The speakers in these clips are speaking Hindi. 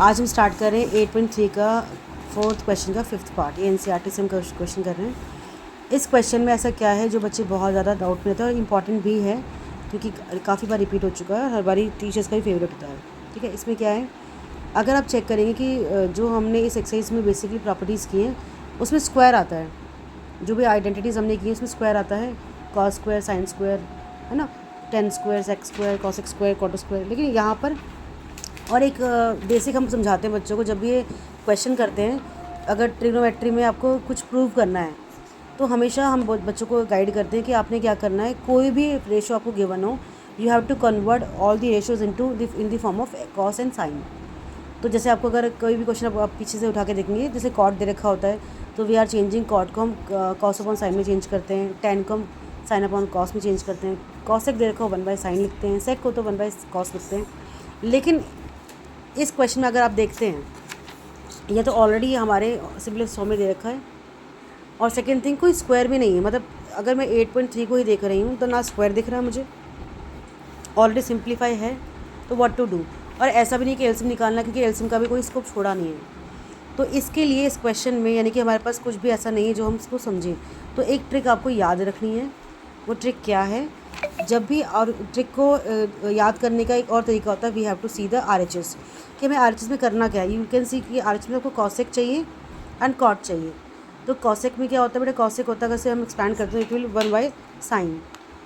आज हम स्टार्ट कर रहे हैं 8.3 का 4th क्वेश्चन का 5th पार्ट। ये एनसीईआरटी से हम क्वेश्चन कर रहे हैं। इस क्वेश्चन में ऐसा क्या है जो बच्चे बहुत ज़्यादा डाउट में रहते हैं और इम्पॉर्टेंट भी है क्योंकि काफ़ी बार रिपीट हो चुका है और हर बारी टीचर्स का भी फेवरेट होता है। ठीक है, इसमें क्या है, अगर आप चेक करेंगे कि जो हमने इस एक्सरसाइज में बेसिकली प्रॉपर्टीज़ की हैं उसमें स्क्वायर आता है। जो भी आइडेंटिटीज़ हमने की हैं उसमें स्क्वायर आता है, कॉस स्क्वायर, साइन स्क्वायर, है ना, tan square, sec square, cosec square, cot square. लेकिन यहाँ पर और एक बेसिक हम समझाते हैं बच्चों को, जब भी ये क्वेश्चन करते हैं, अगर ट्रिग्नोमेट्री में आपको कुछ प्रूव करना है तो हमेशा हम बच्चों को गाइड करते हैं कि आपने क्या करना है। कोई भी रेशो आपको गिवन हो, you have to convert all the ratios in the form of cos and sine. तो जैसे आपको अगर कोई भी क्वेश्चन आप पीछे से उठा के देखेंगे, जैसे कॉट दे रखा होता है तो वी आर चेंजिंग कॉट को हम कॉस अपॉन साइन में चेंज करते हैं, टेन को हम साइन अपॉन कॉस में चेंज करते हैं, कॉसेक दे रखा हो 1/sin लिखते हैं, सेक को तो 1/cos लिखते हैं। लेकिन इस क्वेश्चन में अगर आप देखते हैं, यह तो ऑलरेडी हमारे सिम्पलेस्ट फॉर्म में दे रखा है और सेकेंड थिंग कोई स्क्वायर भी नहीं है। मतलब अगर मैं 8.3 को ही देख रही हूँ तो ना स्क्वायर दिख रहा है मुझे, ऑलरेडी सिंप्लीफाई है, तो व्हाट टू डू। और ऐसा भी नहीं कि एलसीएम निकालना, क्योंकि एलसीएम का भी कोई स्कोप छोड़ा नहीं है। तो इसके लिए इस क्वेश्चन में यानी कि हमारे पास कुछ भी ऐसा नहीं है जो हम इसको समझें। तो एक ट्रिक आपको याद रखनी है। वो ट्रिक क्या है, जब भी, और ट्रिक को याद करने का एक और तरीका होता है, we have to see the RHS कि हमें RHS में करना क्या है। यू कैन सी कि RHS में आपको कॉसेक चाहिए एंड कॉट चाहिए। तो कॉसेक में क्या होता है बेटा, कॉसेक होता है अगर से हम एक्सपैंड करते हैं इट विल 1/sin,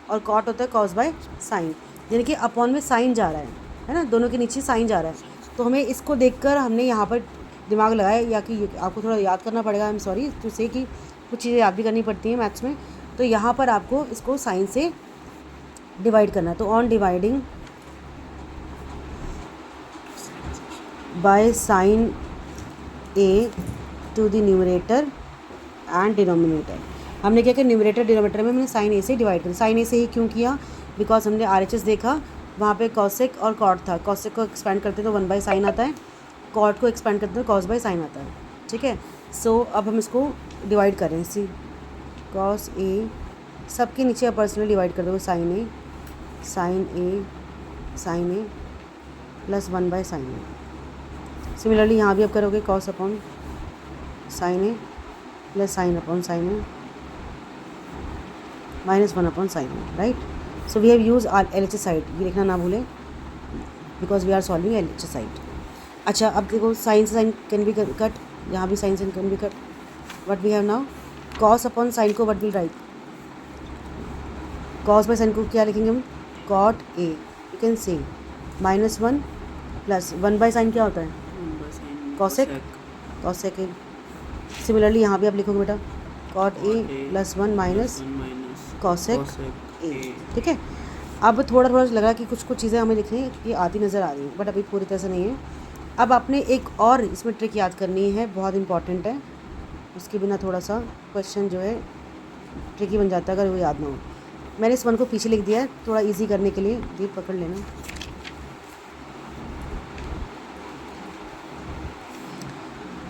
और कॉट होता है cos/sin, यानी कि अपॉन में साइन जा रहा है ना, दोनों के नीचे साइन जा रहा है। तो हमें इसको देखकर हमने यहाँ पर दिमाग लगाया, या कि आपको थोड़ा याद करना पड़ेगा, आई एम सॉरी टू से कि कुछ चीज़ें याद भी करनी पड़ती हैं मैथ्स में। तो यहाँ पर आपको इसको साइन से डिवाइड करना है। तो on dividing by sine A to the numerator and denominator, हमने क्या किया, न्यूमरेटर डिनोमिनेटर में हमने साइन ए से डिवाइड किया। साइन ए से ही क्यों किया, बिकॉज हमने RHS देखा, वहाँ पे कॉसेक और कॉट था। कॉसेक को एक्सपेंड करते तो 1/sin आता है, कॉट को एक्सपेंड करते तो cos/sin आता है। ठीक है, सो अब हम इसको डिवाइड करें, सी कॉस ए, सबके नीचे पर्सनली डिवाइड कर दो, sine A plus 1/sin A. Similarly यहाँ भी आप करोगे cos upon sine A plus sine upon sine A minus 1/sin A, right. So we have use our LHS side, ये लिखना ना भूलें because we are solving LHS side. अच्छा, अब देखो साइन से साइन कैन बी कट, यहाँ भी साइन से can be cut. What we have now, cos upon sine को what will write, cos by sine को क्या लिखेंगे हम, cot A, you can say -1 plus 1/sin क्या होता है, कॉसेक ए। सिमिलरली यहाँ भी आप लिखोगे बेटा cot A plus 1 minus cosec A. ठीक है, अब थोड़ा थोड़ा लग रहा है कि कुछ कुछ चीज़ें हमें लिखने की आती नज़र आ रही हैं, बट अभी पूरी तरह से नहीं है। अब आपने एक और इसमें ट्रिक याद करनी है, बहुत इंपॉर्टेंट है, उसके बिना थोड़ा सा क्वेश्चन जो है ट्रिकी बन जाता है अगर वो याद ना हो। मैंने इस 1 को पीछे लिख दिया है थोड़ा इजी करने के लिए, ये पकड़ लेना।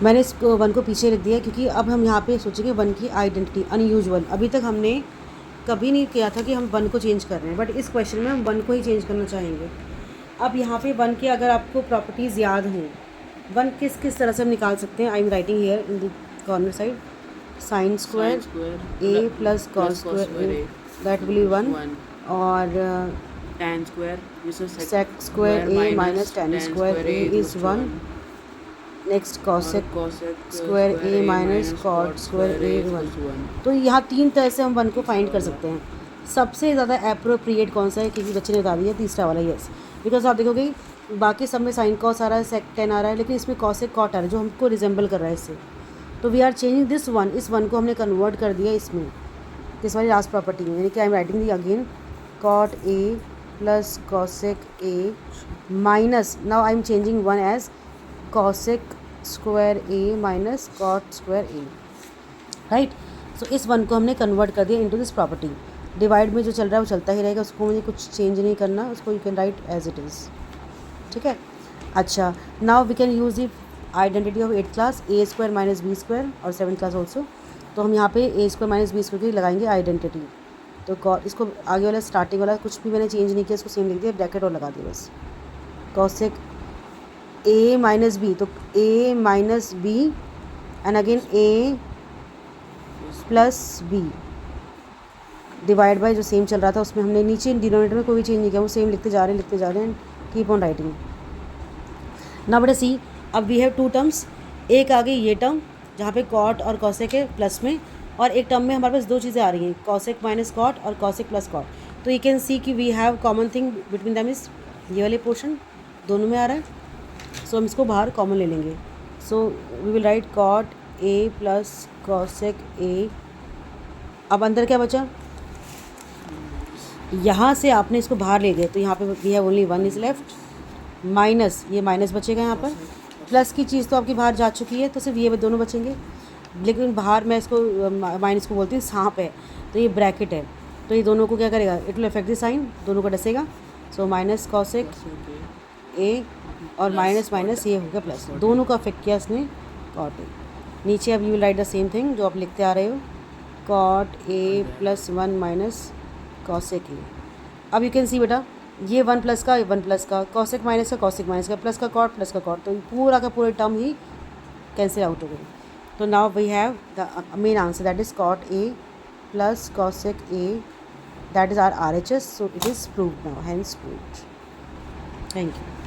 मैंने इस 1 को पीछे लिख दिया क्योंकि अब हम यहाँ पे सोचेंगे 1 की आइडेंटिटी अनयूजुअल। अभी तक हमने कभी नहीं किया था कि हम 1 को चेंज कर रहे हैं, बट इस क्वेश्चन में हम 1 को ही चेंज करना चाहेंगे। अब यहाँ पे 1 के अगर आपको प्रॉपर्टीज़ याद हों, 1 किस किस तरह से हम निकाल सकते हैं, I am writing here in the corner side, sine square A plus cos square A, that will be 1, और tan square sec square A minus tan square A is 1, next cosec square A minus cot square A 1। तो यहाँ 3 तरह से हम 1 को फाइंड कर सकते हैं। सबसे ज़्यादा अप्रोप्रिएट कौन सा है, क्योंकि बच्चे ने बता दिया तीसरा वाला, यस, बिकॉज आप देखोगे बाकी सब में साइन कॉस आ रहा है, सेक टेन आ रहा है, लेकिन इसमें कॉसेक कॉट आ रहा है जो हमको रिजेंबल कर रहा है इससे। तो वी आर चेंजिंग दिस 1, इस 1 को हमने कन्वर्ट कर दिया इसमें, किस वाली लास्ट प्रॉपर्टी में, यानी कि I am writing the again cot A plus cosec A minus, now I am changing 1 as cosec square A minus cot square A, right. So इस 1 को हमने कन्वर्ट कर दिया इनटू दिस प्रॉपर्टी। डिवाइड में जो चल रहा है वो चलता ही रहेगा, उसको मुझे कुछ चेंज नहीं करना, उसको you can write as it is. ठीक है, अच्छा, now we can use the identity of 8th class A square minus B square और 7th क्लास ऑल्सो। तो हम यहाँ पे A square minus B square की लगाएंगे आइडेंटिटी। तो इसको आगे वाला स्टार्टिंग वाला कुछ भी मैंने चेंज नहीं किया, इसको सेम लिख दिया, ब्रैकेट और लगा दिया बस, कॉसेक ए माइनस बी, तो A minus B and again A plus B divide by जो सेम चल रहा था उसमें हमने नीचे डिनोमिनेटर में कोई भी चेंज नहीं किया, वो सेम लिखते जा रहे हैं कीप ऑन राइटिंग। ना बेटा सी, अब वी हैव टू टर्म्स, एक आ गई ये टर्म जहाँ पे कॉट और कॉसेक है प्लस में, और एक टर्म में हमारे पास दो चीज़ें आ रही हैं, कॉसेक माइनस कॉट और कॉसेक प्लस कॉट। तो यू कैन सी कि we have common thing between them is ये वाले पोर्शन दोनों में आ रहा है, सो हम इसको बाहर कॉमन ले लेंगे। So we will write cot A plus cosec A. अब अंदर क्या बचा, यहाँ से आपने इसको बाहर ले गए तो यहाँ पे we have only one is left, minus ये माइनस बचेगा यहाँ पर, प्लस की चीज़ तो आपकी बाहर जा चुकी है तो सिर्फ ये दोनों बचेंगे, लेकिन बाहर मैं इसको माइनस को बोलती हूँ सांप है, तो ये ब्रैकेट है, तो ये दोनों को क्या करेगा, it will affect the sign, दोनों को डसेगा। सो माइनस कॉसेक ए और माइनस माइनस ये हो गया प्लस, दोनों का अफेक्ट किया इसने कॉट ए। नीचे अब you will write the same thing जो आप लिखते आ रहे हो, cot A plus one minus cosec A. अब यू कैन सी बेटा ये वन प्लस का कॉसेक माइनस का प्लस का कॉट, तो पूरा का पूरा टर्म ही कैंसिल आउट हो गई। तो now we have the main answer that is cot A plus cosec A, that is our RHS, so it is proved now, hence proved. Thank you.